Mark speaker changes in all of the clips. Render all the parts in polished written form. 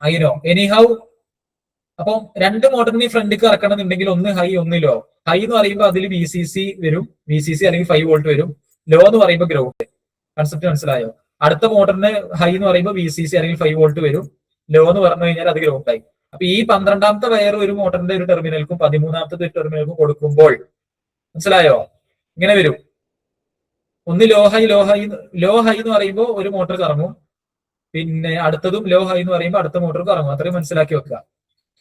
Speaker 1: ഹൈനോ anyhow. അപ്പം രണ്ട് മോട്ടറിന് ഫ്രണ്ടിക്ക് ഇറക്കണമെന്നുണ്ടെങ്കിൽ ഒന്ന് ഹൈ ഒന്ന് ലോ. ഹൈ എന്ന് പറയുമ്പോൾ അതിൽ VCC വരും, VCC അല്ലെങ്കിൽ 5 വോൾട്ട് വരും. ലോ എന്ന് പറയുമ്പോൾ ഗ്രൗണ്ട്. കൺസെപ്റ്റ് മനസ്സിലായോ? അടുത്ത മോട്ടറിന് ഹൈ എന്ന് പറയുമ്പോൾ VCC അല്ലെങ്കിൽ 5 വോൾട്ട് വരും. ലോ എന്ന് പറഞ്ഞു കഴിഞ്ഞാൽ അത് ഗ്രൗണ്ട് ആയി. അപ്പൊ ഈ 12ാമത്തെ വയർ ഒരു മോട്ടറിന്റെ ഒരു ടെർമിനൽക്കും 13ാമത്തെ ഒരു ടെർമിനൽക്കും കൊടുക്കുമ്പോൾ മനസ്സിലായോ? ഇങ്ങനെ വരും. ഒന്ന് ലോ ഹൈ എന്ന് പറയുമ്പോൾ ഒരു മോട്ടർ കറങ്ങും, പിന്നെ അടുത്തതും ലോ ഹൈ എന്ന് പറയുമ്പോൾ അടുത്ത മോട്ടർ കറങ്ങും. അത്രയും മനസ്സിലാക്കി വെക്കുക.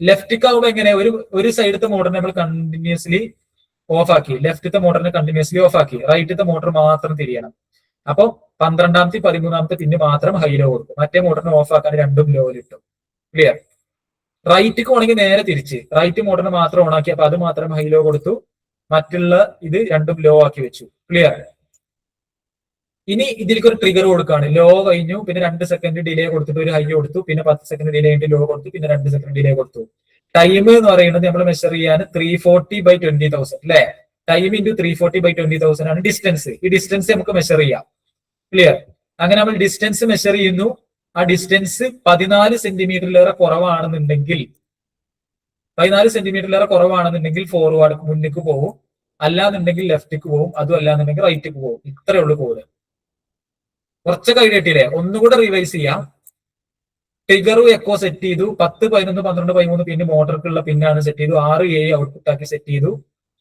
Speaker 1: ലെഫ്റ്റിക്ക് ആവുമ്പോൾ എങ്ങനെ, ഒരു സൈഡത്തെ മോട്ടറിനെ നമ്മൾ കണ്ടിന്യൂസ്ലി ഓഫ് ആക്കി, ലെഫ്റ്റത്തെ മോട്ടറിനെ കണ്ടിന്യൂസ്ലി ഓഫ് ആക്കി, റൈറ്റത്തെ മോട്ടർ മാത്രം തിരിയണം. അപ്പൊ 12ാമത്തെ 13ാമത്തെ പിന്ന് മാത്രം ഹൈ ലോ കൊടുക്കും, മറ്റേ മോട്ടറിനെ ഓഫ് ആക്കാൻ രണ്ടും ലോയിൽ ഇട്ടു. ക്ലിയർ? റൈറ്റിക്ക് ആണെങ്കിൽ നേരെ തിരിച്ച്, റൈറ്റ് മോട്ടറിനെ മാത്രം ഓൺ ആക്കി, അപ്പൊ അത് മാത്രം ഹൈ ലോ കൊടുത്തു, മറ്റുള്ള ഇത് രണ്ടും ലോ ആക്കി വെച്ചു. ക്ലിയർ? ഇനി ഇതിലേക്ക് ഒരു ട്രിഗർ കൊടുക്കുകയാണ്. ലോ കഴിഞ്ഞു, പിന്നെ 2 സെക്കൻഡ് ഡിലേ കൊടുത്തിട്ട് ഒരു ഹൈ കൊടുത്തു, പിന്നെ 10 സെക്കൻഡ് ഡിലേ ആയിട്ട് ലോ കൊടുത്തു, പിന്നെ 2 സെക്കൻഡ് ഡിലേ കൊടുത്തു. ടൈം എന്ന് പറയുന്നത് നമ്മൾ മെഷർ ചെയ്യാൻ 340/20,000 അല്ലെ? ടൈം ഇൻറ്റു 340/20,000 ആണ് ഡിസ്റ്റൻസ്. ഈ ഡിസ്റ്റൻസ് നമുക്ക് മെഷർ ചെയ്യാം. ക്ലിയർ? അങ്ങനെ നമ്മൾ ഡിസ്റ്റൻസ് മെഷർ ചെയ്യുന്നു. ആ ഡിസ്റ്റൻസ് 14 സെന്റിമീറ്ററിലേറെ കുറവാണെന്നുണ്ടെങ്കിൽ, 14 സെന്റിമീറ്ററിലേറെ കുറവാണെന്നുണ്ടെങ്കിൽ ഫോർവേഡ് മുന്നിലേക്ക് പോകും, അല്ലാന്നുണ്ടെങ്കിൽ ലെഫ്റ്റിക്ക് പോകും, അതും അല്ലാന്നുണ്ടെങ്കിൽ റൈറ്റിക്ക് പോകും. ഇത്രയേ ഉള്ളൂ കോഡ്. കുറച്ചൊക്കെ ഐഡിയ കിട്ടിയില്ലേ? ഒന്നുകൂടെ റിവൈസ് ചെയ്യാം. ട്രിഗറും എക്കോ സെറ്റ് ചെയ്തു, 10, 11, 12, 13 പിന്നെ മോട്ടർക്കുള്ള പിന്നാണ് സെറ്റ് ചെയ്തു, 6, 7 ഔട്ട്പുട്ട് ആക്കി സെറ്റ് ചെയ്തു.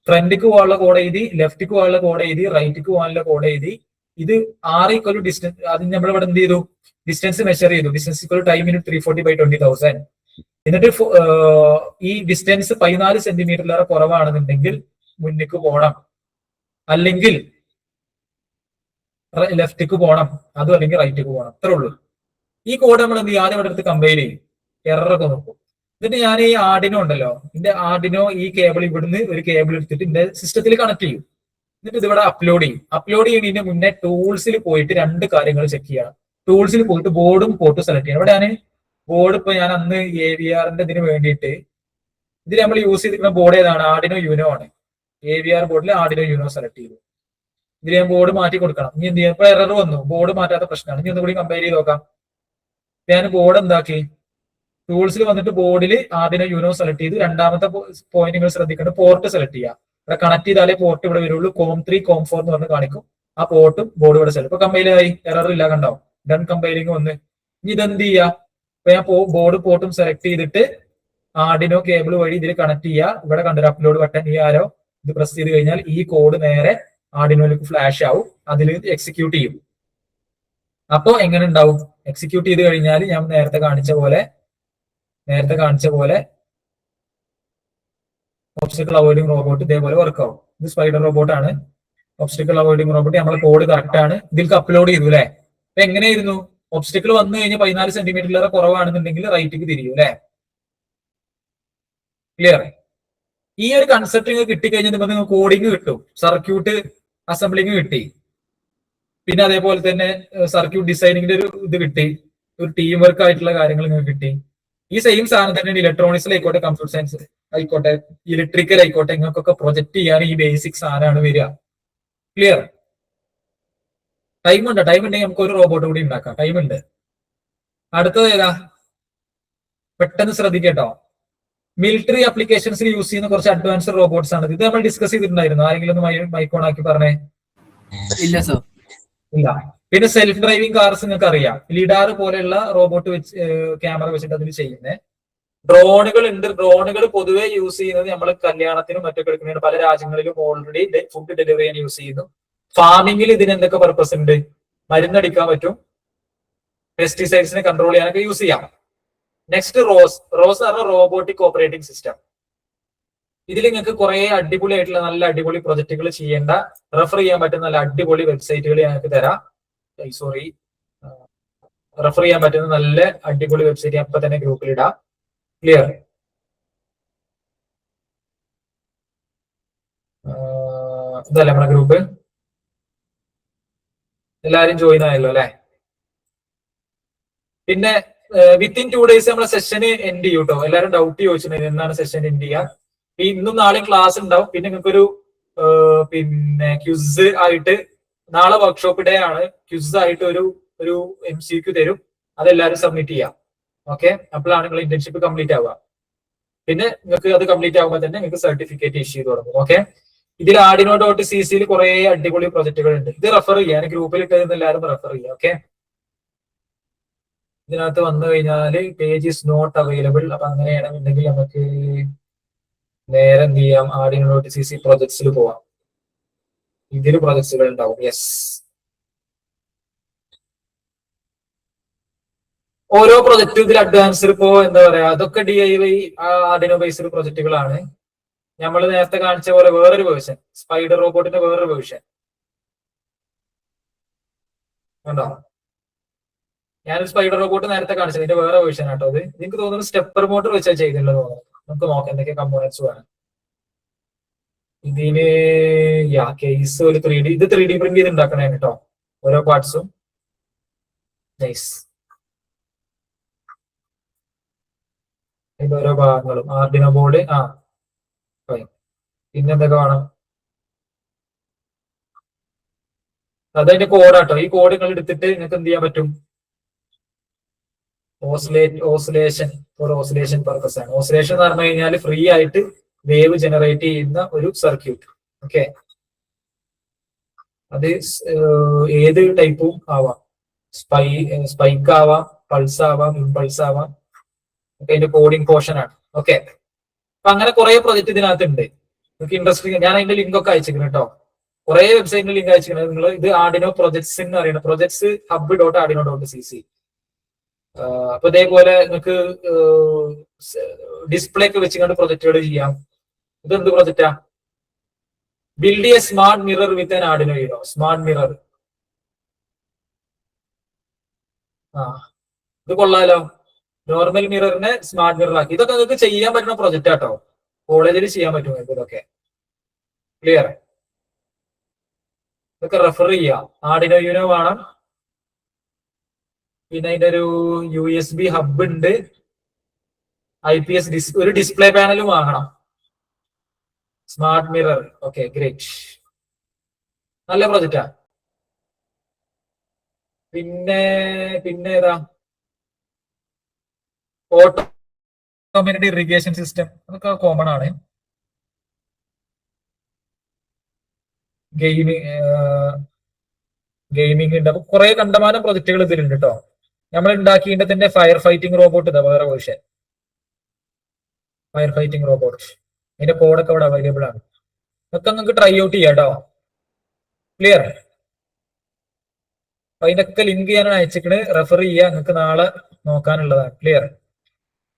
Speaker 1: ഫ്രണ്ടിക്ക് പോകാനുള്ള കോഡ് എഴുതി, ലെഫ്റ്റിക്ക് പോകാനുള്ള കോഡ് എഴുതി, റൈറ്റിക്ക് പോകാനുള്ള കോഡ് എഴുതി. ഇത് 6 ഈക്വൽ ഡിസ്റ്റൻസ്, അത് നമ്മൾ ഇവിടെ എന്ത് ചെയ്തു? ഡിസ്റ്റൻസ് മെഷർ ചെയ്തു. Distance equal time in 340/20,000. എന്നിട്ട് ഈ ഡിസ്റ്റൻസ് 14 സെന്റിമീറ്ററിലേറെ കുറവാണെന്നുണ്ടെങ്കിൽ മുന്നിക്ക് പോകണം, അല്ലെങ്കിൽ ലെഫ്റ്റിക്ക് പോകണം, അതും അല്ലെങ്കിൽ റൈറ്റിക്ക് പോകണം. അത്രേ ഉള്ളൂ. ഈ കോഡ് നമ്മൾ എന്ത് ചെയ്യും? ആദ്യം ഇവിടെ എടുത്ത് കമ്പൈൽ ചെയ്യും, എററൊക്കെ നോക്കും. എന്നിട്ട് ഞാൻ ഈ ആർഡിനോ ഉണ്ടല്ലോ, എന്റെ ആർഡിനോ ഈ കേബിൾ ഇവിടുന്ന് ഒരു കേബിൾ എടുത്തിട്ട് എന്റെ സിസ്റ്റത്തിൽ കണക്ട് ചെയ്യും. എന്നിട്ട് ഇതിവിടെ അപ്ലോഡ് ചെയ്യും. അപ്ലോഡ് ചെയ്യുന്നതിന് മുന്നേ ടൂൾസിൽ പോയിട്ട് 2 കാര്യങ്ങൾ ചെക്ക് ചെയ്യണം. ടൂൾസിൽ പോയിട്ട് ബോർഡും പോർട്ടും സെലക്ട് ചെയ്യണം. ഇവിടെ ഞാൻ ബോർഡ് ഇപ്പൊ ഞാൻ അന്ന് AVRന്റെ ഇതിന് വേണ്ടിയിട്ട് ഇതിൽ നമ്മൾ യൂസ് ചെയ്തിരിക്കുന്ന ബോർഡ് ഏതാണ്? ആർഡിനോ യൂനോ ആണ്. AVR ബോർഡിൽ ആർഡിനോ യൂനോ സെലക്ട് ചെയ്തു. ഇതിൽ ഞാൻ ബോർഡ് മാറ്റി കൊടുക്കണം. ഇനി എന്ത് ചെയ്യാം? ഇപ്പൊ എറർ വന്നു, ബോർഡ് മാറ്റാത്ത പ്രശ്നമാണ്. ഇനി ഒന്നുകൂടി കമ്പയർ ചെയ്ത് നോക്കാം. ഞാൻ ബോർഡ് എന്താക്കി? ടൂൾസിൽ വന്നിട്ട് ബോർഡിൽ ആർഡിനോ യൂനോ സെലക്ട് ചെയ്തു. രണ്ടാമത്തെ പോയിന്റ് നിങ്ങൾ ശ്രദ്ധിക്കേണ്ടത് പോർട്ട് സെലക്ട് ചെയ്യുക. ഇവിടെ കണക്ട് ചെയ്താലേ പോർട്ട് ഇവിടെ വരുള്ളൂ. COM3 COM4 എന്ന് പറഞ്ഞ് കാണിക്കും. ആ പോർട്ടും ബോർഡ് ഇവിടെ സെലക്ട്. ഇപ്പൊ കമ്പൈലായി, എറർ ഇല്ല, കണ്ടോ? ഡൺ കമ്പൈലിംഗ് വന്ന്. ഇനി ഇതെന്ത് ചെയ്യാ? ഇപ്പൊ ഞാൻ ബോർഡ് പോർട്ടും സെലക്ട് ചെയ്തിട്ട് ആർഡിനോ കേബിൾ വഴി ഇതിൽ കണക്ട് ചെയ്യുക. ഇവിടെ കണ്ടൊരു അപ്ലോഡ് ബട്ടൺ, ഈ ആരോ ഇത് പ്രസ് ചെയ്ത് കഴിഞ്ഞാൽ ഈ കോഡ് നേരെ ആർഡിനോയിലേക്ക് ഫ്ലാഷ് ആവും, അതിൽ എക്സിക്യൂട്ട് ചെയ്യും. അപ്പോ എങ്ങനെ ഉണ്ടാവും? എക്സിക്യൂട്ട് ചെയ്ത് കഴിഞ്ഞാൽ ഞാൻ നേരത്തെ കാണിച്ച പോലെ ഒബ്സ്റ്റക്കിൾ അവോയ്ഡിംഗ് റോബോട്ട് ഇതേപോലെ വർക്ക് ആവും. ഇത് സ്പൈഡർ റോബോട്ട് ആണ്. ഒബ്സ്റ്റക്കിൾ അവോയ്ഡിംഗ് റോബോട്ട് നമ്മളെ കോഡ് കറക്റ്റ് ആണ്. ഇതിലേക്ക് അപ്ലോഡ് ചെയ്തു അല്ലെ? അപ്പൊ എങ്ങനെയായിരുന്നു? ഒബ്സ്റ്റക്കിൾ വന്നു കഴിഞ്ഞാൽ 14 സെന്റിമീറ്ററിലേറെ കുറവാണെന്നുണ്ടെങ്കിൽ റൈറ്റിക്ക് തിരിയും അല്ലെ? ക്ലിയർ? ഈ ഒരു കൺസെപ്റ്റ് കിട്ടിക്കഴിഞ്ഞാൽ നിങ്ങൾക്ക് കോഡിങ് കിട്ടും, സർക്യൂട്ട് അസംബ്ലിങ് കിട്ടി, പിന്നെ അതേപോലെ തന്നെ സർക്യൂട്ട് ഡിസൈനിങ്ങിന്റെ ഒരു ഇത് കിട്ടി, ഒരു ടീം വർക്ക് ആയിട്ടുള്ള കാര്യങ്ങൾ നിങ്ങൾക്ക് കിട്ടി. ഈ സെയിം സാധനം തന്നെ ഇലക്ട്രോണിക്സിലായിക്കോട്ടെ, കമ്പ്യൂട്ടർ സയൻസ് ആയിക്കോട്ടെ, ഇലക്ട്രിക്കൽ ആയിക്കോട്ടെ, നിങ്ങൾക്കൊക്കെ പ്രൊജക്ട് ചെയ്യാൻ ഈ ബേസിക് സാധനമാണ് വരിക. ക്ലിയർ? ടൈം ഉണ്ടെങ്കിൽ നമുക്ക് ഒരു റോബോട്ട് കൂടി ഉണ്ടാക്കാം. ടൈം ഉണ്ട്. അടുത്തത് ഏതാ? പെട്ടെന്ന് ശ്രദ്ധിക്കട്ടോ. മിലിറ്ററി ആപ്ലിക്കേഷൻസിൽ യൂസ് ചെയ്യുന്ന കുറച്ച് അഡ്വാൻസ്ഡ് റോബോട്ട്സ് ആണ്. ഇത് നമ്മൾ ഡിസ്കസ് ചെയ്തിട്ടുണ്ടായിരുന്നു. ആരെങ്കിലും ഒന്ന് മൈക്ക് ഓൺ ആക്കി പറഞ്ഞേ.
Speaker 2: ഇല്ല സർ.
Speaker 1: ഇല്ല. പിന്നെ സെൽഫ് ഡ്രൈവിംഗ് കാർസ് നിങ്ങൾക്ക് അറിയാം. ലിഡാർ പോലെയുള്ള റോബോട്ട് വെച്ച് ക്യാമറ വെച്ചിട്ട് അതിൽ ചെയ്യുന്നത്. ഡ്രോണുകൾ ഉണ്ട്. ഡ്രോണുകൾ പൊതുവെ യൂസ് ചെയ്യുന്നത് നമ്മൾ കല്യാണത്തിനും മറ്റൊക്കെ എടുക്കുന്നതിന് പല രാജ്യങ്ങളിലും ഓൾറെഡി ഫുഡ് ഡെലിവറി ചെയ്യാൻ യൂസ് ചെയ്യുന്നു. ഫാമിംഗിൽ ഇതിന് എന്തൊക്കെ പർപ്പസ് ഉണ്ട്? മരുന്നടിക്കാൻ പറ്റും, പെസ്റ്റിസൈഡ്സിനെ കൺട്രോൾ ചെയ്യാനൊക്കെ യൂസ് ചെയ്യാം. നെക്സ്റ്റ് റോസ് പറഞ്ഞ റോബോട്ടിക് ഓപ്പറേറ്റിംഗ് സിസ്റ്റം. ഇതിൽ നിങ്ങൾക്ക് കുറെ അടിപൊളിയായിട്ടുള്ള നല്ല അടിപൊളി പ്രൊജക്ടുകൾ ചെയ്യേണ്ട, റെഫർ ചെയ്യാൻ പറ്റുന്ന നല്ല അടിപൊളി വെബ്സൈറ്റുകൾ ഞങ്ങൾക്ക് തരാം. റെഫർ ചെയ്യാൻ പറ്റുന്ന നല്ല അടിപൊളി വെബ്സൈറ്റ് അപ്പൊ തന്നെ ഗ്രൂപ്പിൽ ഇടാം. ക്ലിയർ? ഇതല്ലേ നമ്മുടെ ഗ്രൂപ്പ്? എല്ലാരും ജോയിൻ ആയല്ലോ അല്ലെ? പിന്നെ വിത്തിൻ 2 days നമ്മളെ സെഷന് എൻഡ് ചെയ്യും കേട്ടോ. എല്ലാവരും ഡൗട്ട് ചോദിച്ചിട്ടുണ്ടെങ്കിൽ എന്നാണ് സെഷൻ എൻഡ് ചെയ്യുക. ഇന്നും നാളെയും ക്ലാസ് ഉണ്ടാവും. പിന്നെ നിങ്ങൾക്കൊരു പിന്നെ ക്വിസ് ആയിട്ട് നാളെ വർക്ക്ഷോപ്പ് ഡേ ആണ്. ക്വിസ് ആയിട്ട് ഒരു MCQ തരും. അതെല്ലാവരും സബ്മിറ്റ് ചെയ്യാം. ഓക്കെ, അപ്പോഴാണ് നിങ്ങൾ ഇന്റേൺഷിപ്പ് കംപ്ലീറ്റ് ആവുക. പിന്നെ നിങ്ങൾക്ക് അത് കംപ്ലീറ്റ് ആകുമ്പോൾ തന്നെ നിങ്ങൾക്ക് സർട്ടിഫിക്കറ്റ് ഇഷ്യൂ ചെയ്ത് തുടങ്ങും. ഓക്കെ, ഇതിൽ Arduino.cc കുറെ അടിപൊളി പ്രൊജക്ടുകൾ ഉണ്ട്. ഇത് റെഫർ ചെയ്യാൻ ഗ്രൂപ്പിൽ ഇട്ടതെന്ന് എല്ലാവരും റെഫർ ചെയ്യുക. ഓക്കെ, ഇതിനകത്ത് വന്നു കഴിഞ്ഞാൽ പേജ് ഈസ് നോട്ട് അവൈലബിൾ. അപ്പൊ അങ്ങനെയാണെന്നുണ്ടെങ്കിൽ നമുക്ക് നേരെ എന്ത് ചെയ്യാം, Arduino.cc പ്രൊജക്ട്സിൽ പോവാം. ഇതിൽ പ്രൊജക്ട്സുകൾ ഉണ്ടാവും. യെസ്, ഓരോ പ്രൊജക്റ്റും ഇതിൽ അഡ്വാൻസ്ഡ് ഇപ്പോ എന്താ പറയാ, അതൊക്കെ DIY Arduino ബേസ്ഡ് പ്രൊജക്ടുകളാണ്. നമ്മൾ നേരത്തെ കാണിച്ച പോലെ വേറൊരു വേർഷൻ, സ്പൈഡർ റോബോട്ടിന്റെ വേറൊരു വേർഷൻ ഉണ്ടോ? ഞാനൊരു സ്പൈഡർ റോബോട്ട് നേരത്തെ കാണിച്ചത് ഇതിന്റെ വേറെ വേർഷൻ ആട്ടോ. അത് എനിക്ക് തോന്നുന്നു സ്റ്റെപ്പർ മോട്ടർ വെച്ചാൽ ചെയ്തിട്ടുള്ളത് തോന്നുന്നു. നമുക്ക് നോക്കാം എന്തൊക്കെ കമ്പോണൻസ് വേണം ഇതിന്. കേസ് ഒരു 3D, ഇത് 3D പ്രിന്റ് ചെയ്ത് ഉണ്ടാക്കണേ കേട്ടോ ഓരോ പാർട്സും. നൈസ്, ഇതിന്റെ ഓരോ ഭാഗങ്ങളും Arduino ബോർഡ്. പിന്നെ എന്തൊക്കെ വേണം, അതതിന്റെ കോഡാട്ടോ. ഈ കോഡ് നിങ്ങൾ എടുത്തിട്ട് നിങ്ങൾക്ക് എന്ത് ചെയ്യാൻ പറ്റും, ഓസിലേഷൻ ഫോർ ഓസിലേഷൻ പർപ്പസ് ആണ്. ഓസിലേഷൻ എന്ന് പറഞ്ഞു കഴിഞ്ഞാൽ ഫ്രീ ആയിട്ട് വേവ് ജനറേറ്റ് ചെയ്യുന്ന ഒരു സർക്യൂട്ട്. ഓക്കെ, അത് ഏത് ടൈപ്പും ആവാം, സ്പൈക്ക് ആവാം, പൾസ് ആവാം, ഇമ്പൾസ് ആവാം. അതിന്റെ കോഡിംഗ് പോർഷൻ ആണ്. ഓക്കെ, അപ്പൊ അങ്ങനെ കുറെ പ്രൊജക്ട് ഇതിനകത്ത് ഉണ്ട്. നിങ്ങൾക്ക് ഇൻട്രസ്റ്റിംഗ്, ഞാൻ അതിന്റെ ലിങ്ക് ഒക്കെ അയച്ചിരിക്കുന്നു കേട്ടോ. കുറെ വെബ്സൈറ്റിന്റെ ലിങ്ക് അയച്ചിരിക്കുന്നത്. നിങ്ങൾ ഇത് Arduino പ്രൊജക്ട്സ് എന്ന് പറയുന്നത് പ്രൊജക്ട്സ് hub.arduino.cc. അപ്പൊ ഇതേപോലെ നിങ്ങൾക്ക് ഡിസ്പ്ലേ ഒക്കെ വെച്ചുകൊണ്ട് പ്രൊജക്ടുകൾ ചെയ്യാം. ഇതെന്ത് പ്രൊജക്റ്റാ, build a smart mirror with an Arduino Uno. Smart mirror, ഇത് കൊള്ളാലോ. നോർമൽ മിററിനെ സ്മാർട്ട് മിറർ ആക്കി. ഇതൊക്കെ നിങ്ങൾക്ക് ചെയ്യാൻ പറ്റുന്ന പ്രൊജക്റ്റ് ആട്ടോ, കോളേജിൽ ചെയ്യാൻ പറ്റും ഇതൊക്കെ. ക്ലിയർ, ഇതൊക്കെ റെഫർ ചെയ്യാം. Arduino Uno വേണം, പിന്നെ അതിന്റെ ഒരു USB ഹബ് ഉണ്ട്, IPS ഒരു ഡിസ്പ്ലേ പാനലും വാങ്ങണം. സ്മാർട്ട് മിറർ, ഓക്കെ ഗ്രേറ്റ്, നല്ല പ്രൊജക്റ്റാ. പിന്നെ പിന്നെ ഏതാ, ഓട്ടോമാറ്റിക് ഇറിഗേഷൻ സിസ്റ്റം, അതൊക്കെ കോമൺ ആണ്. ഗെയിമിംഗ് ഉണ്ട്. അപ്പൊ കുറെ കണ്ടമാനം പ്രൊജക്ടുകൾ ഇതിലുണ്ട് കേട്ടോ. നമ്മൾ ഉണ്ടാക്കിയതിന്റെ ഫയർ ഫൈറ്റിംഗ് റോബോട്ട് ഇതാ വേറെ വേർഷൻ, ഫയർ ഫൈറ്റിംഗ് റോബോട്ട്. അതിന്റെ കോഡൊക്കെ അവിടെ അവൈലബിൾ ആണ്. അതൊക്കെ നിങ്ങൾക്ക് ട്രൈ ഔട്ട് ചെയ്യാം കേട്ടോ. ക്ലിയർ, അപ്പൊ അതിന്റെ ലിങ്ക് ഞാൻ അയച്ചിട്ട് റെഫർ ചെയ്യുക, നിങ്ങൾക്ക് നാളെ നോക്കാനുള്ളതാണ്. ക്ലിയർ,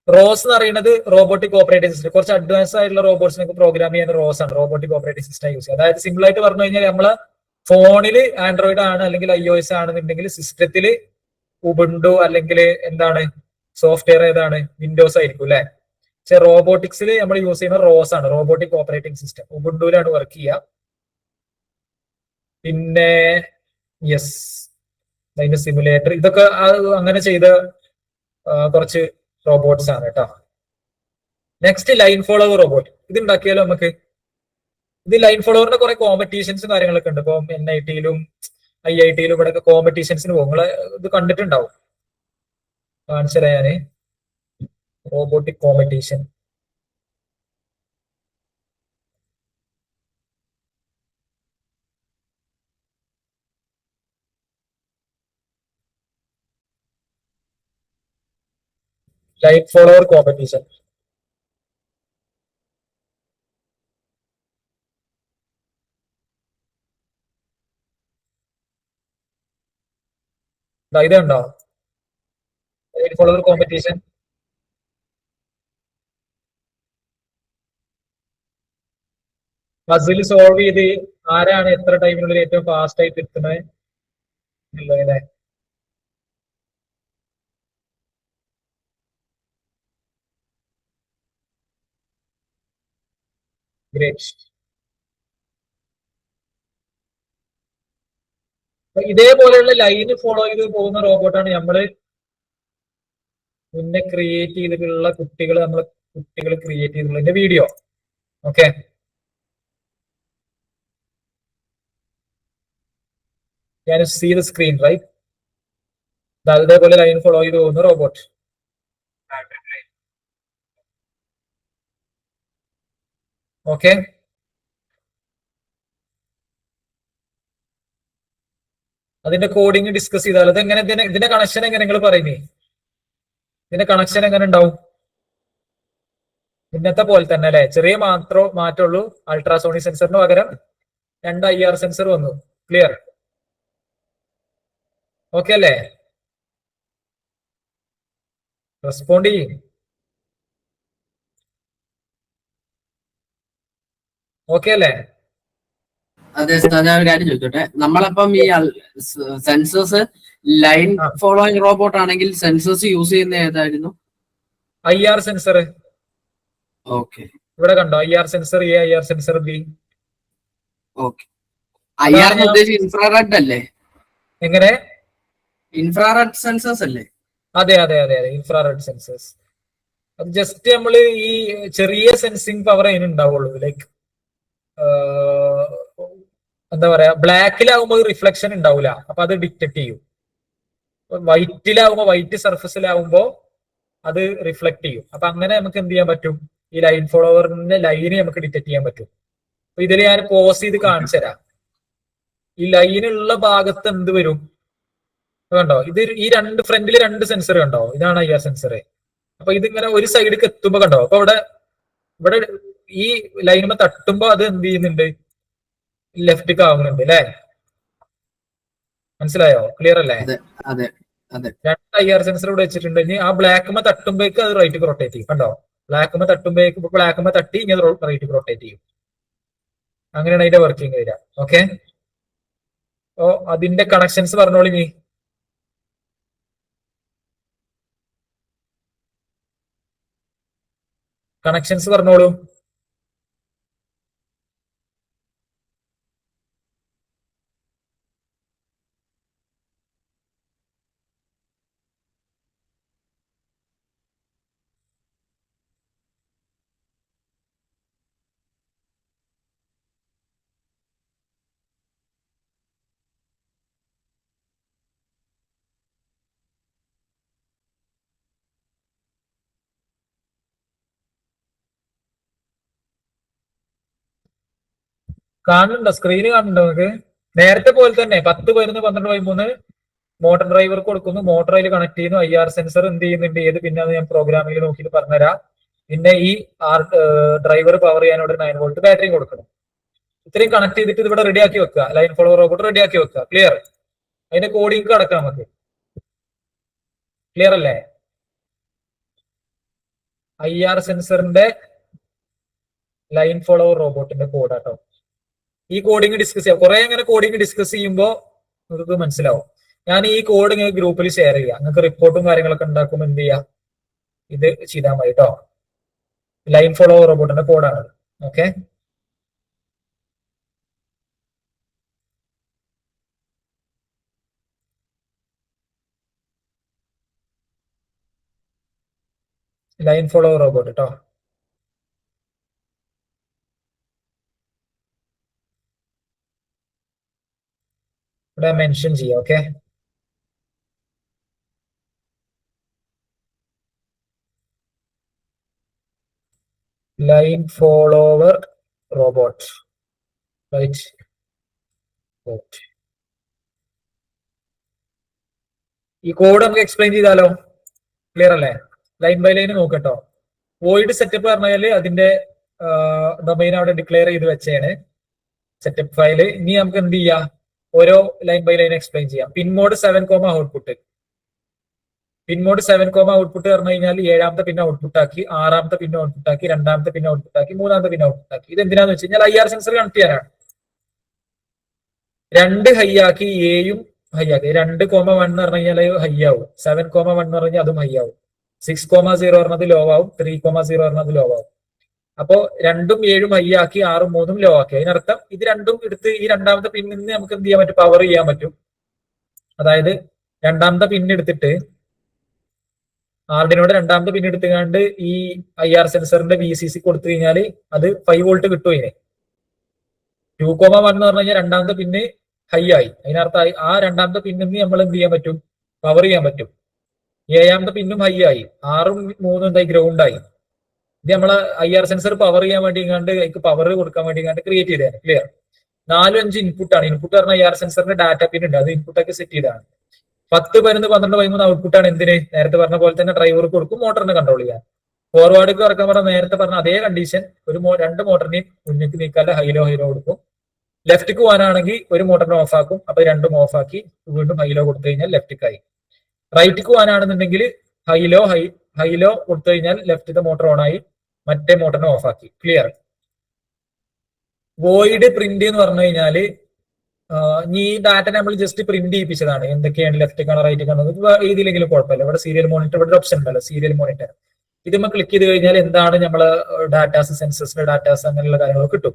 Speaker 1: റോസ് എന്ന് പറയുന്നത് റോബോട്ടിക് ഓപ്പറേറ്റിംഗ് സിസ്റ്റം. കുറച്ച് അഡ്വാൻസ് ആയിട്ടുള്ള റോബോട്ട്സിനൊക്കെ പ്രോഗ്രാം ചെയ്യാൻ റോസ് ആണ്, റോബോട്ടിക് ഓപ്പറേറ്റിംഗ് സിസ്റ്റം യൂസ് ചെയ്യുക. അതായത് സിമ്പിൾ ആയിട്ട് പറഞ്ഞു കഴിഞ്ഞാൽ നമ്മളെ ഫോണിൽ ആൻഡ്രോയിഡ് ആണ് അല്ലെങ്കിൽ iOS ആണെന്നുണ്ടെങ്കിൽ സിസ്റ്റത്തിൽ ഉബുണ്ടു അല്ലെങ്കിൽ എന്താണ് സോഫ്റ്റ്വെയർ ഏതാണ്, വിൻഡോസ് ആയിരിക്കും അല്ലെ. പക്ഷെ റോബോട്ടിക്സിൽ നമ്മൾ യൂസ് ചെയ്യുന്ന റോസ് ആണ്, റോബോട്ടിക് ഓപ്പറേറ്റിംഗ് സിസ്റ്റം. ഉബുണ്ടുവിലാണ് വർക്ക് ചെയ്യുക. പിന്നെ യെസ്, അതിന്റെ സിമുലേറ്റർ, ഇതൊക്കെ അങ്ങനെ ചെയ്ത കുറച്ച് റോബോട്ട്സ് ആണ് കേട്ടോ. Next line follower robot. ഇത് ഉണ്ടാക്കിയാലോ നമുക്ക്. ഇത് ലൈൻ ഫോളോവറിന്റെ കുറെ കോമ്പറ്റീഷൻസും കാര്യങ്ങളൊക്കെ ഉണ്ട്. ഇപ്പം NIT-യിലും IIT-യിലും ഇവിടെ ഒക്കെ കോമ്പറ്റീഷൻസിന് പോകും. നിങ്ങൾ ഇത് കണ്ടിട്ടുണ്ടാവും, കാണിച്ചു ഞാന്. Robotic competition, line follower competition. ഇതുണ്ടോ line follower competition. Puzzle solve ചെയ്ത് ആരാണ് എത്ര ടൈമിനുള്ളിൽ ഏറ്റവും ഫാസ്റ്റ് ആയിട്ട് എത്തുന്നത് എന്നുള്ളതല്ലേ. ഗ്രേറ്റ്, ഇതേപോലെയുള്ള ലൈന് ഫോളോ ചെയ്ത് പോകുന്ന റോബോട്ടാണ് നമ്മള് മുന്നേ ക്രിയേറ്റ് ചെയ്തിട്ടുള്ള കുട്ടികൾ ക്രിയേറ്റ് ചെയ്തിട്ടുള്ള വീഡിയോ. ഓക്കെ, ഞാൻ സീ ദ സ്ക്രീൻ റൈറ്റ്. ഇതേപോലെ ലൈൻ ഫോളോ ചെയ്ത് പോകുന്ന റോബോട്ട്. ഓക്കെ, അതിന്റെ കോഡിങ് ഡിസ്കസ് ചെയ്താൽ ഇത് എങ്ങനെ ഇതിന്റെ കണക്ഷൻ എങ്ങനെ നിങ്ങൾ പറയുന്നേ? ഇതിന്റെ കണക്ഷൻ എങ്ങനെ ഉണ്ടാവും? ഇന്നത്തെ പോലെ തന്നെ അല്ലെ, ചെറിയ മാറ്റമുള്ളൂ. അൾട്രാസോണിക് സെൻസറിന് പകരം 2 IR സെൻസർ വന്നു. ക്ലിയർ? ഓക്കെ അല്ലേ? റെസ്പോണ്ട് ചെയ്യും. ഓക്കെ അല്ലേ?
Speaker 2: അതെ സാർ, ഞാൻ ഒരു കാര്യം ചോദിച്ചോട്ടെ. നമ്മളപ്പം ഈ സെൻസേഴ്സ് ലൈൻ ഫോളോയിങ് റോബോട്ട് ആണെങ്കിൽ സെൻസേഴ്സ് യൂസ് ചെയ്യുന്ന ഏതായിരുന്നു?
Speaker 1: IR sensor.
Speaker 2: ഓക്കെ,
Speaker 1: ഇവിടെ കണ്ടോ? IR sensor A, IR sensor B.
Speaker 2: Okay. IR ഉദ്ദേശിച്ച് ഇൻഫ്രാറെഡ് അല്ലേ?
Speaker 1: എങ്ങനെ?
Speaker 2: ഇൻഫ്രാറെഡ് സെൻസേഴ്സ് അല്ലേ?
Speaker 1: അതെ അതെ അതെ അതെ, ഇൻഫ്രാറെഡ് സെൻസേഴ്സ്. അത് ജസ്റ്റ് നമ്മൾ ഈ ചെറിയ സെൻസിങ് പവർ അതിനുണ്ടാവുള്ളൂ. ലൈക്ക് എന്താ പറയാ, ബ്ലാക്കിലാവുമ്പോൾ റിഫ്ലക്ഷൻ ഉണ്ടാവില്ല, അപ്പൊ അത് ഡിറ്റക്ട് ചെയ്യും. വൈറ്റിലാവുമ്പോ, വൈറ്റ് സർഫസിലാവുമ്പോ അത് റിഫ്ലക്ട് ചെയ്യും. അപ്പൊ അങ്ങനെ നമുക്ക് എന്ത് ചെയ്യാൻ പറ്റും? ഈ ലൈൻ ഫോളോവറിന്റെ ലൈന് നമുക്ക് ഡിറ്റക്ട് ചെയ്യാൻ പറ്റും. അപ്പൊ ഇതിൽ ഞാൻ പോസ് ചെയ്ത് കാണിച്ചു തരാം. ഈ ലൈനുള്ള ഭാഗത്ത് എന്ത് വരും കണ്ടോ? ഇത് ഈ ഫ്രണ്ടിൽ 2 സെൻസർ കണ്ടോ? ഇതാണ് IR സെൻസർ. അപ്പൊ ഇതിങ്ങനെ ഒരു സൈഡിലേക്ക് എത്തുമ്പോ കണ്ടോ? അപ്പൊ ഇവിടെ ഇവിടെ ഈ ലൈനുമ്പോ തട്ടുമ്പോ അത് എന്ത് ചെയ്യുന്നുണ്ട്? ലെഫ്റ്റ് ആവുന്നുണ്ട് അല്ലെ? മനസ്സിലായോ? ക്ലിയർ അല്ലേ?
Speaker 2: അതെ അതെ.
Speaker 1: 2 IR സെൻസർ ഇവിടെ വെച്ചിട്ടുണ്ട്. ഇനി ആ ബ്ലാക്കുമ്പോ തട്ടുമ്പോഴേക്ക് അത് റൈറ്റ് റൊട്ടേറ്റ് ചെയ്യും. കണ്ടോ? ബ്ലാക്കുമ്പോ തട്ടുമ്പോഴേക്ക് ബ്ലാക്കുമ്പോ തട്ടി ഇനി റൈറ്റ് റൊട്ടേറ്റ് ചെയ്യും. അങ്ങനെയാണ് അതിന്റെ വർക്കിംഗ് വരിക. ഓക്കെ, ഓ അതിന്റെ കണക്ഷൻസ് പറഞ്ഞോളി. നീ കണക്ഷൻസ് പറഞ്ഞോളൂ. കാണുന്നുണ്ടോ? സ്ക്രീന് കാണുന്നുണ്ടോ നിങ്ങൾക്ക്? നേരത്തെ പോലെ തന്നെ 10, 11, 12, 13 മോട്ടോർ ഡ്രൈവർക്ക് കൊടുക്കുന്നു. മോട്ടോർ അതിൽ കണക്ട് ചെയ്യുന്നു. IR സെൻസർ എന്ത് ചെയ്യുന്നുണ്ട്, ഏത് പിന്നാന്ന് ഞാൻ പ്രോഗ്രാമിൽ നോക്കിയിട്ട് പറഞ്ഞുതരാം. പിന്നെ ഈ ഡ്രൈവർ പവർ ചെയ്യാൻ ഇവിടെ 9 വോൾട്ട് ബാറ്ററിയും കൊടുക്കണം. ഇത്രയും കണക്ട് ചെയ്തിട്ട് ഇവിടെ റെഡി ആക്കി വെക്കുക. ലൈൻ ഫോളോ റോബോട്ട് റെഡി ആക്കി വെക്കുക. ക്ലിയർ? അതിന്റെ കോഡിംഗ് കടക്കാം നമുക്ക്. ക്ലിയർ അല്ലേ? IR സെൻസറിന്റെ ലൈൻ ഫോളോ റോബോട്ടിന്റെ കോഡാട്ടോ. ഈ കോഡിംഗ് ഡിസ്കസ് ചെയ്യാം. കുറെ അങ്ങനെ കോഡിംഗ് ഡിസ്കസ് ചെയ്യുമ്പോൾ നിങ്ങൾക്ക് മനസ്സിലാവും. ഞാൻ ഈ കോഡ് നിങ്ങൾ ഗ്രൂപ്പിൽ ഷെയർ ചെയ്യാം. നിങ്ങൾക്ക് റിപ്പോർട്ടും കാര്യങ്ങളൊക്കെ ഉണ്ടാക്കുമ്പോൾ എന്ത് ചെയ്യാം, ഇത് ചെയ്താൽ മതി കേട്ടോ. ലൈൻ ഫോളോ റോബോട്ടിന്റെ കോഡാണ്. ഓക്കെ, ലൈൻ ഫോളോ റോബോട്ട് കേട്ടോ. ഇവിടെ മെൻഷൻ ചെയ്യാം. Okay, line follower robot. Right, ഈ കോഡ് നമുക്ക് എക്സ്പ്ലെയിൻ ചെയ്താലോ? ക്ലിയർ അല്ലേ? ലൈൻ ബൈ ലൈൻ നോക്കട്ടോ. വോയിഡ് സെറ്റപ്പ് പറഞ്ഞാല് അതിന്റെ ഡൊമൈൻ അവിടെ ഡിക്ലെയർ ചെയ്ത് വെച്ചാണ് സെറ്റപ്പ് ഫയല്. ഇനി നമുക്ക് എന്ത് ചെയ്യാം, ഓരോ ലൈൻ ബൈ ലൈൻ എക്സ്പ്ലെയിൻ ചെയ്യാം. പിൻമോഡ് 7, ഔട്ട്പുട്ട്. പിൻമോഡ് 7, ഔട്ട്പുട്ട് പറഞ്ഞു കഴിഞ്ഞാൽ 7ാമത്തെ പിന്നെ ഔട്ട്പുട്ട് ആക്കി, 6ാമത്തെ പിന്നെ ഔട്ട്പുട്ട് ആക്കി, 2ാമത്തെ പിന്നെ ഔട്ട്പുട്ട് ആക്കി, 3ാമത്തെ പിന്നെ ഔട്ട്പുട്ട് ആക്കി. ഇത് എന്തിനാന്ന് വെച്ച് കഴിഞ്ഞാൽ IR സെൻസർ കണക്ട് ചെയ്യാനാണ്. 2 ഹൈ ആക്കി, എയും ഹൈ ആക്കി. 2,1 എന്ന് പറഞ്ഞു കഴിഞ്ഞാൽ ഹൈ ആവും. 7,1 എന്ന് പറഞ്ഞാൽ അതും ഹൈ ആവും. 6,0 പറഞ്ഞത് ലോ ആവും. 3,0 പറഞ്ഞത് ലോ ആവും. അപ്പോ 2ഉം 7ഉം ഹൈ ആക്കി, 6ഉം 3ഉം ലോ ആക്കി. അതിനർത്ഥം ഇത് രണ്ടും എടുത്ത് ഈ 2ാമത്തെ പിന്നിൽ നിന്ന് നമുക്ക് എന്ത് ചെയ്യാൻ പറ്റും, പവർ ചെയ്യാൻ പറ്റും. അതായത് 2ാമത്തെ പിൻ എടുത്തിട്ട് ആർഡിനോട് 2ാമത്തെ പിൻ എടുത്തുകൊണ്ട് ഈ IR സെൻസറിന്റെ VCC കൊടുത്തു കഴിഞ്ഞാൽ അത് 5 വോൾട്ട് കിട്ടും. ഇതിന് 2,1 എന്ന് പറഞ്ഞു കഴിഞ്ഞാൽ 2ാമത്തെ പിന്ന് ഹൈ ആയി. അതിനർത്ഥം ആ 2ാമത്തെ പിന്നിൽ നിന്ന് നമ്മൾ എന്ത് ചെയ്യാൻ പറ്റും, പവർ ചെയ്യാൻ പറ്റും. ഏഴാമത്തെ പിന്നും ഹൈ ആയി, 6ഉം 3ഉം എന്തായി ഗ്രൗണ്ട് ആയി. ഇത് നമ്മളെ IR സെൻസർ പവർ ചെയ്യാൻ വേണ്ടി കണ്ട് പവർ കൊടുക്കാൻ വേണ്ടി കണ്ട് ക്രിയേറ്റ് ചെയ്തതാണ്. ക്ലിയർ. 4, 5 ഇൻപുട്ട് ആണ്. ഇൻപുട്ട് പറഞ്ഞാൽ IR സെൻസറിന്റെ ഡാറ്റ പിൻ ഉണ്ട്, അത് ഇൻപുട്ട് ആക്കി സെറ്റ് ചെയ്തതാണ്. 10, 11, 12, 13 ഔട്ട്പുട്ട് ആണ്. എന്തിന്? നേരത്തെ പറഞ്ഞ പോലെ തന്നെ ഡ്രൈവർക്ക് കൊടുക്കും, മോട്ടറിനെ കൺട്രോൾ ചെയ്യാൻ. ഫോർവേഡ്ക്ക് ഇറക്കാൻ പറഞ്ഞാൽ നേരത്തെ പറഞ്ഞ അതേ കണ്ടീഷൻ, രണ്ട് മോട്ടറിനെയും മുന്നിലേക്ക് നീക്കാതെ ഹൈലോ കൊടുക്കും. ലെഫ്റ്റിക്ക് പോകാനാണെങ്കിൽ ഒരു മോട്ടറിനെ ഓഫ് ആക്കും, അപ്പൊ രണ്ടും ഓഫ് ആക്കി വീണ്ടും ഹൈലോ കൊടുത്തു കഴിഞ്ഞാൽ ലെഫ്റ്റിക്കായി. റൈറ്റിക്ക് പോകാനാണെന്നുണ്ടെങ്കിൽ ഹൈലോ കൊടുത്തു കഴിഞ്ഞാൽ ലെഫ്റ്റിത്തെ മോട്ടർ ഓൺ ആയി, മറ്റേ മോട്ടറിനെ ഓഫ് ആക്കി. ക്ലിയർ. വോയിഡ് പ്രിന്റ് എന്ന് പറഞ്ഞു കഴിഞ്ഞാല് ഈ ഡാറ്റ നമ്മൾ ജസ്റ്റ് പ്രിന്റ് ചെയ്യിപ്പിച്ചതാണ്. എന്തൊക്കെയാണ് ലെഫ്റ്റ് കാണോ റൈറ്റ് കാണോ ഏതിലെങ്കിലും കുഴപ്പമില്ല. ഇവിടെ സീരിയൽ മോണിറ്റർ, ഇവിടെ ഓപ്ഷൻ ഉണ്ടല്ലോ സീരിയൽ മോണിറ്റർ. ഇതുമ്മ ക്ലിക്ക് ചെയ്ത് കഴിഞ്ഞാൽ എന്താണ് നമ്മള് ഡാറ്റാസ്, സെൻസസിന്റെ ഡാറ്റാസ്, അങ്ങനെയുള്ള കാര്യങ്ങൾ കിട്ടും.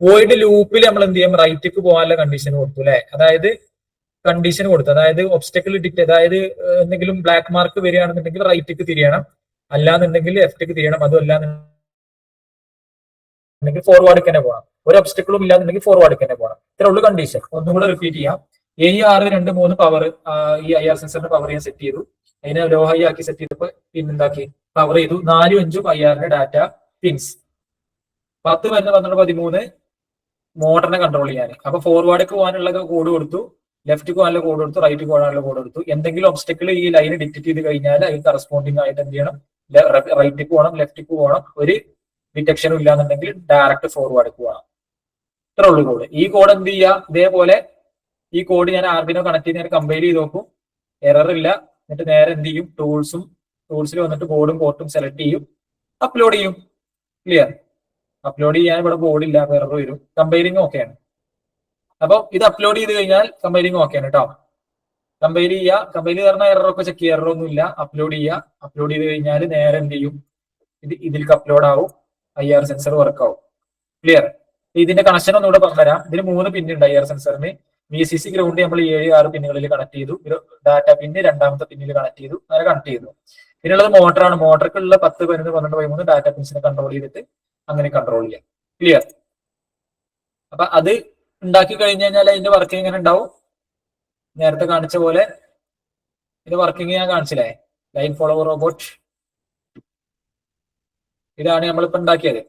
Speaker 1: വോയിഡ് ലൂപ്പിൽ നമ്മൾ എന്ത് ചെയ്യും? റൈറ്റിക്ക് പോകാനുള്ള കണ്ടീഷൻ കൊടുത്തു അല്ലെ, അതായത് കണ്ടീഷൻ കൊടുത്തു, അതായത് ഒബ്സ്റ്റക്കിൾ ഡിറ്റ്, അതായത് എന്തെങ്കിലും ബ്ലാക്ക് മാർക്ക് വരികയാണെന്നുണ്ടെങ്കിൽ റൈറ്റിക്ക് തിരിയണം, അല്ലാന്നുണ്ടെങ്കിൽ ലെഫ്റ്റിക്ക് തിരിയണം, അതും അല്ലാന്നുണ്ടെങ്കിൽ ഫോർവേഡ് തന്നെ പോകണം. ഒരു ഒബ്സ്റ്റക്കിളും ഇല്ലാന്നുണ്ടെങ്കിൽ ഫോർവേഡ് തന്നെ പോകണം. ഇത്ര ഉള്ളു കണ്ടീഷൻ. ഒന്നും കൂടെ റിപ്പീറ്റ് ചെയ്യാം. 7, 6, 2, 3 പവർ ഈ IR സെൻസറിന്റെ പവർ ഞാൻ സെറ്റ് ചെയ്തു. അതിനെ ലോ ഹൈ ആക്കി സെറ്റ് ചെയ്തപ്പോ പിന്നെന്താക്കി പവർ ചെയ്തു. 4, 5 IRന്റെ ഡാറ്റ പിൻസ്. 10, 11, 12, 13 മോട്ടറിനെ കൺട്രോൾ ചെയ്യാൻ. അപ്പൊ ഫോർവേഡ്ക്ക് പോകാനുള്ള കോഡ് കൊടുത്തു, ലെഫ്റ്റ് പോകാനുള്ള കോഡ് കൊടുത്തു, റൈറ്റ് പോകാനുള്ള കോഡ് കൊടുത്തു. എന്തെങ്കിലും ഒബ്സ്റ്റക്കിൾ ഈ ലൈൻ ഡിറ്റക്ട് ചെയ്ത് കഴിഞ്ഞാൽ അതിന് കറസ്പോണ്ടിങ് ആയിട്ട് എന്ത് ചെയ്യണം? റൈറ്റിക്ക് പോകണം, ലെഫ്റ്റിക്ക് പോകണം. ഒരു ഡിറ്റക്ഷനും ഇല്ലാന്നുണ്ടെങ്കിൽ ഡയറക്റ്റ് ഫോർവേഡ്ക്ക് പോകണം. ഇത്ര ഉള്ളു കോഡ്. ഈ കോഡ് എന്ത് ചെയ്യുക? ഇതേപോലെ ഈ കോഡ് ഞാൻ ആർഡിനോ കണക്ട് ചെയ്ത് നേരെ കമ്പയർ ചെയ്ത് നോക്കും, എറർ ഇല്ല. എന്നിട്ട് നേരെ എന്ത് ചെയ്യും? ടൂൾസിൽ വന്നിട്ട് ബോർഡും പോർട്ടും സെലക്ട് ചെയ്യും, അപ്ലോഡ് ചെയ്യും. ക്ലിയർ. അപ്ലോഡ് ചെയ്യാൻ ഇവിടെ ബോർഡ് ഇല്ല, എറർ വരും. കമ്പയറിംഗ് ഓക്കെയാണ്. അപ്പൊ ഇത് അപ്ലോഡ് ചെയ്ത് കഴിഞ്ഞാൽ കമ്പയറിംഗ് ഓക്കെയാണ് കേട്ടോ. കമ്പയർ ചെയ്യുക, കമ്പയർ പറഞ്ഞാൽ എറർ ഒക്കെ ചെക്ക് ചെയ്യുക, എററൊന്നും ഇല്ല. അപ്ലോഡ് ചെയ്യുക, അപ്ലോഡ് ചെയ്ത് കഴിഞ്ഞാൽ നേരെ എന്ത് ചെയ്യും? ഇതിലേക്ക് അപ്ലോഡ് ആവും, IR സെൻസർ വർക്ക് ആവും. ക്ലിയർ. ഇതിന്റെ കണക്ഷൻ ഒന്നുകൂടെ പറഞ്ഞുതരാം. ഇതിന് 3 പിന്നുണ്ട് IR സെൻസറിന്. VCC ഗ്രൗണ്ട് നമ്മൾ 7, 6 പിന്നുകളിൽ കണക്ട് ചെയ്തു. ഡാറ്റ പിന്ന് രണ്ടാമത്തെ പിന്നിൽ കണക്ട് ചെയ്തു, അങ്ങനെ കണക്ട് ചെയ്തു. പിന്നുള്ളത് മോട്ടറാണ്. മോട്ടർക്കുള്ള 10, 11, 12, 13 ഡാറ്റ പിൻസിനെ കൺട്രോൾ ചെയ്തിട്ട് അങ്ങനെ കൺട്രോൾ ചെയ്യാം. ക്ലിയർ. അപ്പൊ അത് ഉണ്ടാക്കി കഴിഞ്ഞു കഴിഞ്ഞാൽ അതിന്റെ വർക്കിംഗ് എങ്ങനെ ഉണ്ടാവും? നേരത്തെ കാണിച്ച പോലെ ഇത് വർക്കിംഗ് ഞാൻ കാണിച്ചില്ലേ? ലൈൻ ഫോളോവർ റോബോട്ട്, ഇതാണ് നമ്മളിപ്പോ ഉണ്ടാക്കിയത്.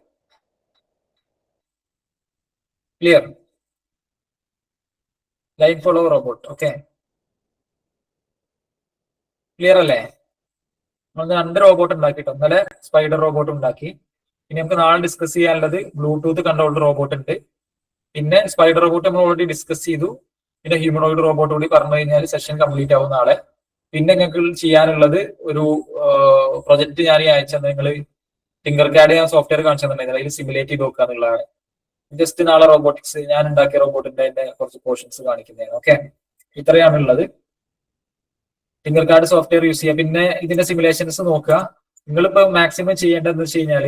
Speaker 1: Clear. Line follower robot. Okay, clear അല്ലേ? നമ്മൾ 2 റോബോട്ട് ഉണ്ടാക്കിട്ടോ. ഇന്നലെ സ്പൈഡർ റോബോട്ട് ഉണ്ടാക്കി. ഇനി നമുക്ക് നാളെ ഡിസ്കസ് ചെയ്യാനുള്ളത് ബ്ലൂടൂത്ത് കൺട്രോൾഡ് റോബോട്ട് ഉണ്ട്. പിന്നെ സ്പൈഡർ റോബോട്ട് നമ്മൾ ഓൾറെഡി ഡിസ്കസ് ചെയ്തു. പിന്നെ ഹ്യൂമനോയിഡ് റോബോട്ട് കൂടി പറഞ്ഞു കഴിഞ്ഞാൽ സെഷൻ കംപ്ലീറ്റ് ആവും നാളെ. പിന്നെ നിങ്ങൾക്ക് ചെയ്യാനുള്ളത് ഒരു പ്രൊജക്ട് ഞാൻ അയച്ചത്, നിങ്ങൾ ടിങ്കർ കാഡ് ഞാൻ സോഫ്റ്റ്വെയർ കാണിച്ചു തന്നിട്ടുണ്ടായിരുന്നു, അതിൽ സിമുലേറ്റ് ചെയ്ത് നോക്കുക എന്നുള്ളതാണ്. ജസ്റ്റ് നാളെ റോബോട്ടിക്സ് ഞാൻ ഉണ്ടാക്കിയ റോബോട്ടിന്റെ കുറച്ച് പോർഷൻസ് കാണിക്കുന്നതാണ്. ഓക്കെ, ഇത്രയാണുള്ളത്. ടിങ്കർ കാർഡ് സോഫ്റ്റ്വെയർ യൂസ് ചെയ്യുക. പിന്നെ ഇതിന്റെ സിമുലേഷൻസ് നോക്കുക. നിങ്ങളിപ്പോ മാക്സിമം ചെയ്യേണ്ടതെന്ന് വെച്ച് കഴിഞ്ഞാൽ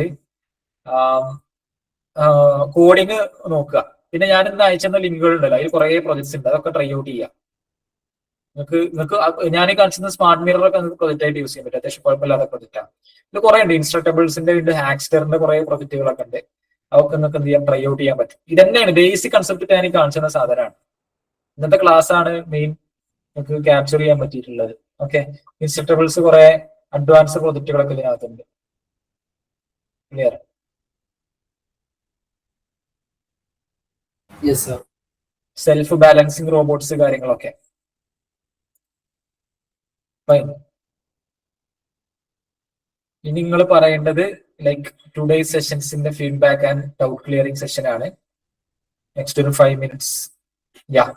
Speaker 1: കോഡിങ് നോക്കുക. പിന്നെ ഞാൻ ഇന്ന് അയച്ചെന്ന ലിങ്കുകൾ ഉണ്ടല്ലോ, അതിൽ കുറെ പ്രൊജക്ട്സ് ഉണ്ട്, അതൊക്കെ ട്രൈ ഔട്ട് ചെയ്യുക. നിങ്ങൾക്ക് ഞാൻ കാണിച്ചിരുന്ന സ്മാർട്ട് മിറർ ഒക്കെ നിങ്ങൾക്ക് പ്രൊജക്റ്റ് ആയിട്ട് യൂസ് ചെയ്യാൻ പറ്റും. അത്യാവശ്യം കുഴപ്പമില്ലാത്ത പ്രൊജക്റ്റാണ്. ഇത് കുറെ ഉണ്ട്, ഇൻസ്ട്രക്ടബിൾസിന്റെ ഉണ്ട്, ഹാക്സ്റ്ററിന്റെ കുറെ പ്രൊജക്റ്റുകളൊക്കെ ഉണ്ട്. അതൊക്കെ നിങ്ങൾക്ക് എന്ത് ചെയ്യാം? ട്രൈ ഔട്ട് ചെയ്യാൻ പറ്റും. ഇതന്നെയാണ് ബേസിക് കൺസെപ്റ്റ് ഞാൻ കാണിച്ചിരുന്ന സാധനമാണ്. ഇന്നത്തെ ക്ലാസ് ആണ് മെയിൻ നിങ്ങൾക്ക് ക്യാപ്ചർ ചെയ്യാൻ പറ്റിയിട്ടുള്ളത്. ഓക്കെ, ഇൻസ്ട്രക്ടബിൾസ് കുറെ അഡ്വാൻസ് പ്രൊജക്റ്റുകളൊക്കെ ഇതിനകത്തുണ്ട്. ക്ലിയർ. സെൽഫ് ബാലൻസിങ് റോബോട്ട്സ് കാര്യങ്ങളൊക്കെ. ഫൈൻ. ഇനി നിങ്ങൾ പറയേണ്ടത് ലൈക്ക് ടുഡേസ് സെഷൻസിന്റെ feedback and doubt clearing session ആണ്. നെക്സ്റ്റ് ഒരു 5 minutes. Yeah,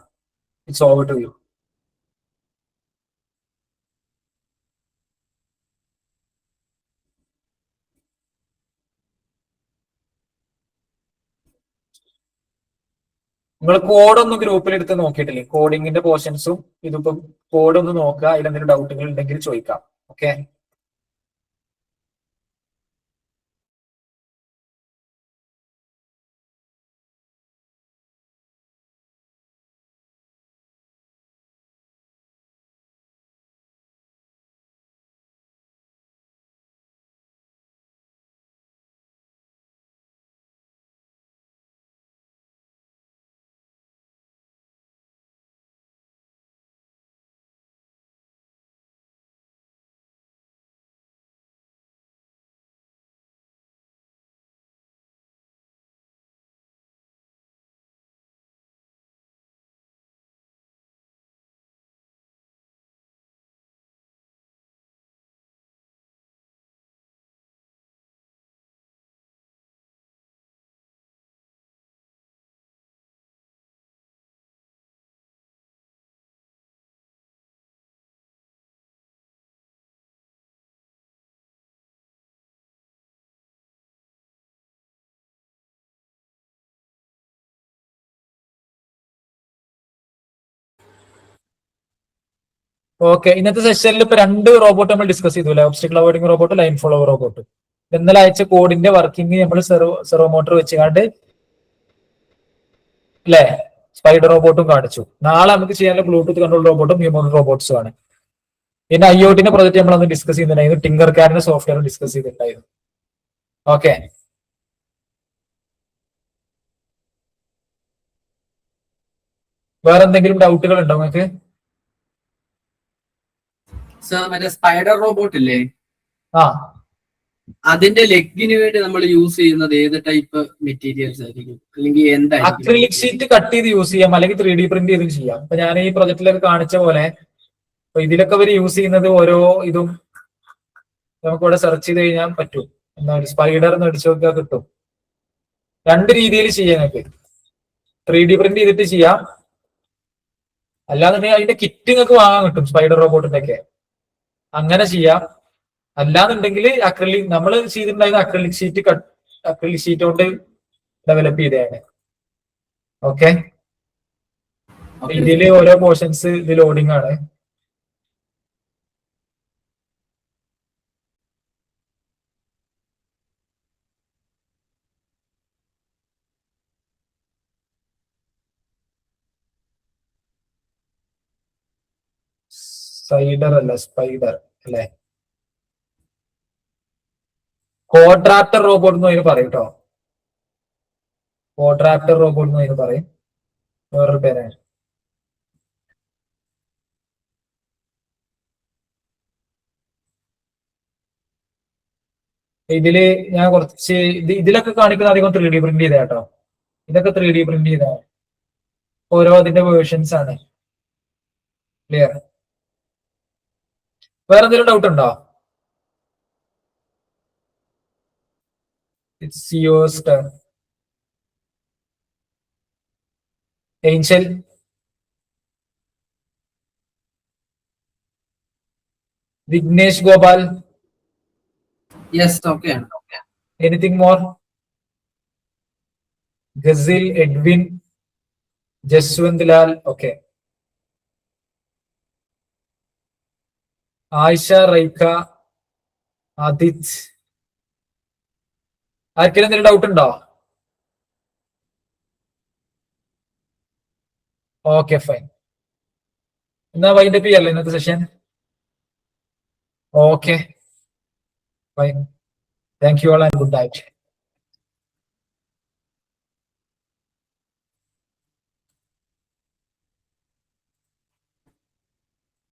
Speaker 1: it's over to you. നിങ്ങൾ കോഡൊന്നും ഗ്രൂപ്പിൽ എടുത്ത് നോക്കിയിട്ടില്ലേ? കോഡിങ്ങിന്റെ പോർഷൻസും ഇതിപ്പോ കോഡൊന്ന് നോക്കുക, അതിലെന്തെങ്കിലും ഡൗട്ടുകൾ ഉണ്ടെങ്കിൽ ചോദിക്കാം. ഓക്കെ. ഓക്കെ, ഇന്നത്തെ സെഷനിൽ ഇപ്പൊ 2 റോബോട്ട് നമ്മൾ ഡിസ്കസ് ചെയ്തു അല്ലെ, obstacle avoiding robot, line follow robot. ഇന്നലെ അയച്ച കോഡിന്റെ വർക്കിംഗ് നമ്മൾ സെർവോ മോട്ടർ വെച്ചുകൊണ്ട് അല്ലെ സ്പൈഡർ റോബോട്ടും കാണിച്ചു. നാളെ നമുക്ക് ചെയ്യാനുള്ള ബ്ലൂടൂത്ത് കൺട്രോൾ റോബോട്ടും ഹ്യൂമൻ റോബോട്ട്സും ആണ്. പിന്നെ IoTന്റെ പ്രൊജക്ട് നമ്മൾ അന്ന് ഡിസ്കസ് ചെയ്തിട്ടുണ്ടായിരുന്നു, ടിങ്കർ കാഡിന്റെ സോഫ്റ്റ്വെയർ ഡിസ്കസ് ചെയ്തിട്ടുണ്ടായിരുന്നു. ഓക്കെ, വേറെ എന്തെങ്കിലും ഡൗട്ടുകൾ ഉണ്ടോ നിങ്ങൾക്ക്?
Speaker 2: സർ മറ്റേ സ്പൈഡർ റോബോട്ട് ഇല്ലേ,
Speaker 1: ആ,
Speaker 2: അതിന്റെ ലെഗിന് വേണ്ടി നമ്മൾ യൂസ് ചെയ്യുന്നത് ഏത് ടൈപ്പ് മെറ്റീരിയൽസ് ആയിരിക്കും, അല്ലെങ്കിൽ എന്തായിരിക്കും?
Speaker 1: അക്രിലിക് ഷീറ്റ് കട്ട് ചെയ്ത് യൂസ് ചെയ്യാം, അല്ലെങ്കിൽ 3D പ്രിന്റ് ചെയ്തും ചെയ്യാം. ഇപ്പൊ ഞാൻ ഈ പ്രൊജക്റ്റിലൊക്കെ കാണിച്ച പോലെ അപ്പൊ ഇതിലൊക്കെ അവർ യൂസ് ചെയ്യുന്നത് ഓരോ ഇതും നമുക്ക് ഇവിടെ സെർച്ച് ചെയ്ത് കഴിഞ്ഞാൽ പറ്റും. എന്താ ഒരു സ്പൈഡർ എന്ന് അടിച്ചു നോക്കിയാൽ കിട്ടും. 2 രീതിയിൽ ചെയ്യാം നിങ്ങൾക്ക്. 3D പ്രിന്റ് ചെയ്തിട്ട് ചെയ്യാം, അല്ലാന്നുണ്ടെങ്കിൽ അതിന്റെ കിറ്റ് നിങ്ങൾക്ക് വാങ്ങാൻ കിട്ടും സ്പൈഡർ റോബോട്ടിന്റെ ഒക്കെ, അങ്ങനെ ചെയ്യാം. അല്ലാന്നുണ്ടെങ്കിൽ അക്രിലിക് നമ്മൾ ചെയ്തിട്ടുണ്ടായിരുന്ന അക്രിലിക് ഷീറ്റ് കൊണ്ട് ഡെവലപ്പ് ചെയ്തതാണ്. ഓക്കെ, ഇതില് ഓരോ പോർഷൻസ് ഇത് ലോഡിംഗ് ആണ്. സൈഡർ അല്ല, സ്പൈഡർ അല്ലെ. കോഡ്രാപ്റ്റർ റോബോട്ട് എന്ന് അതിന് പറയും കേട്ടോ. കോഡ്രാപ്റ്റർ റോബോട്ട് എന്ന് അതിന് പറയും, വേറൊരു പേരാണ്. ഇതില് ഞാൻ കുറച്ച് ഇതിലൊക്കെ കാണിക്കുന്ന അധികം 3D പ്രിന്റ് ചെയ്ത കേട്ടോ. ഇതൊക്കെ 3D പ്രിന്റ് ചെയ്ത ഓരോ അതിന്റെ വേർഷൻസ് ആണ്. ക്ലിയർ? വേറെ എന്തെങ്കിലും ഡൗട്ട് ഉണ്ടോ? It's yours turn. Angel, Vignesh Gopal,
Speaker 2: yes, okay.
Speaker 1: anything more? Ghazil, Edwin, Jaswant Lal, okay. Aisha, Raika, Adit. ആർക്കെങ്കിലും എന്തെങ്കിലും ഡൗട്ട് ഉണ്ടോ? Okay, fine. എന്നാ വൈൻഡപ്പ് ചെയ്യല്ലേ ഇന്നത്തെ session? Okay, fine. Thank you all and good night.